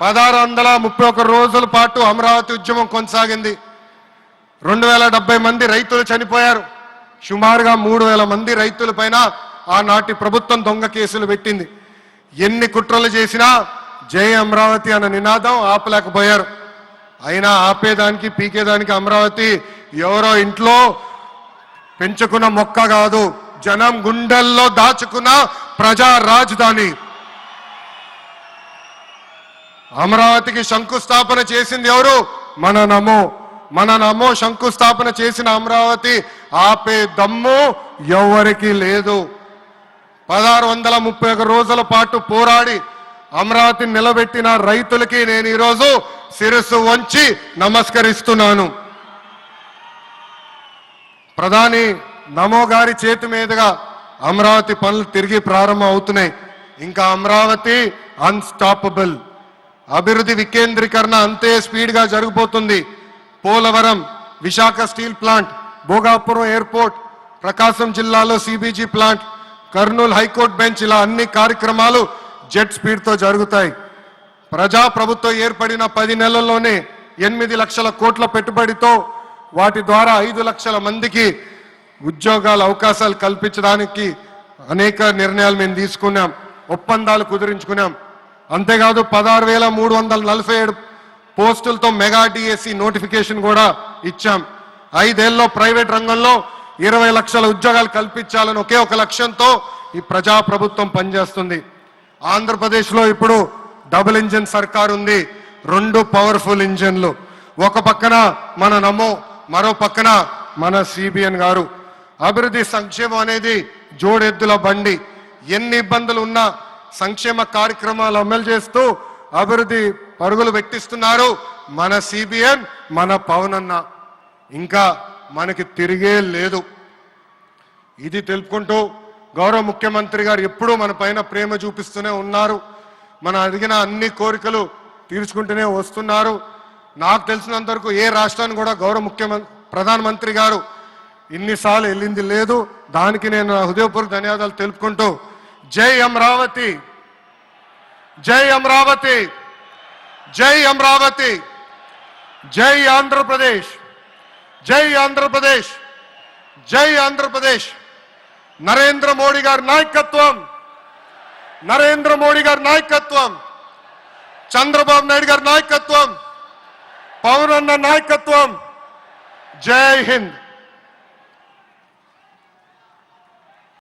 1631 రోజుల పాటు అమరావతి ఉద్యమం కొనసాగింది. 2070 మంది రైతులు చనిపోయారు. సుమారుగా 3000 మంది రైతుల పైన ఆనాటి ప్రభుత్వం దొంగ కేసులు పెట్టింది. ఎన్ని కుట్రలు చేసినా జై అమరావతి అన్న నినాదం ఆపలేకపోయారు. అయినా ఆపేదానికి పీకేదానికి అమరావతి ఎవరో ఇంట్లో పెంచుకున్న మొక్క కాదు, జనం గుండెల్లో దాచుకున్న ప్రజా రాజధాని. అమరావతికి శంకుస్థాపన చేసింది ఎవరు? మన నమో శంకుస్థాపన చేసిన అమరావతి ఆపే దమ్ము ఎవరికి లేదు. 1631 రోజుల పాటు పోరాడి అమరావతిని నిలబెట్టిన రైతులకి నేను ఈరోజు శిరస్సు వంచి నమస్కరిస్తున్నాను. ప్రధాని నమో గారి చేతి మీదుగా అమరావతి పనులు తిరిగి ప్రారంభం అవుతున్నాయి. ఇంకా అమరావతి అన్స్టాపబుల్. అభివృద్ధి వికేంద్రీకరణ అంతే స్పీడ్గా జరిగిపోతుంది. Polavaram, Visakha steel plant, Bhogapuram airport, Prakasam జిల్లాలో CBG plant, Kurnool high court bench, ఇలా అన్ని కార్యక్రమాలు జెట్ స్పీడ్తో జరుగుతాయి. ప్రజాప్రభుత్వం ఏర్పడిన 10 నెలల్లోనే 8 లక్షల కోట్ల పెట్టుబడితో వాటి ద్వారా 5 లక్షల మందికి ఉద్యోగాల అవకాశాలు కల్పించడానికి అనేక నిర్ణయాలు మేము తీసుకున్నాం, ఒప్పందాలు కుదిరించుకున్నాం. అంతేకాదు 16,347 పోస్టులతో మెగా డిఎస్సి నోటిఫికేషన్ కూడా ఇచ్చాం. 5 ఏళ్లలో ప్రైవేట్ రంగంలో 20 లక్షల ఉద్యోగాలు కల్పించాలని ఒకే ఒక లక్ష్యంతో ఈ ప్రజాప్రభుత్వం పనిచేస్తుంది. ఆంధ్రప్రదేశ్లో ఇప్పుడు డబుల్ ఇంజిన్ సర్కార్ ఉంది. 2 పవర్ఫుల్ ఇంజిన్లు. ఒక పక్కన మన నమో, మరో పక్కన మన సిబిఎన్ గారు. అభివృద్ధి సంక్షేమం అనేది జోడెద్దుల బండి. ఎన్ని ఇబ్బందులు ఉన్నా సంక్షేమ కార్యక్రమాలు అమలు చేస్తూ అభివృద్ధి పరుగులు పెట్టిస్తున్నారు మన సిబిఎన్, మన పవన్ అన్న. ఇంకా మనకి తిరిగే లేదు. ఇది తెలుపుకుంటూ గౌరవ ముఖ్యమంత్రి గారు ఎప్పుడూ మన పైన ప్రేమ చూపిస్తూనే ఉన్నారు. మనం అడిగిన అన్ని కోరికలు తీర్చుకుంటూనే వస్తున్నారు. నాకు తెలిసినంత వరకు ఏ రాష్ట్రాన్ని కూడా గౌరవ ప్రధానమంత్రి గారు ఇన్నిసార్లు వెళ్ళింది లేదు. దానికి నేను హృదయపూర్వక ధన్యవాదాలు తెలుపుకుంటూ జై అమరావతి, జై అమరావతి, జై అమరావతి, జై ఆంధ్రప్రదేశ్, జై ఆంధ్రప్రదేశ్, జై ఆంధ్రప్రదేశ్. నరేంద్ర మోడీ గారి నాయకత్వం, నరేంద్ర మోడీ గారి నాయకత్వం, చంద్రబాబు నాయుడు గారి నాయకత్వం, పవన్ అన్న నాయకత్వం. జై హింద్.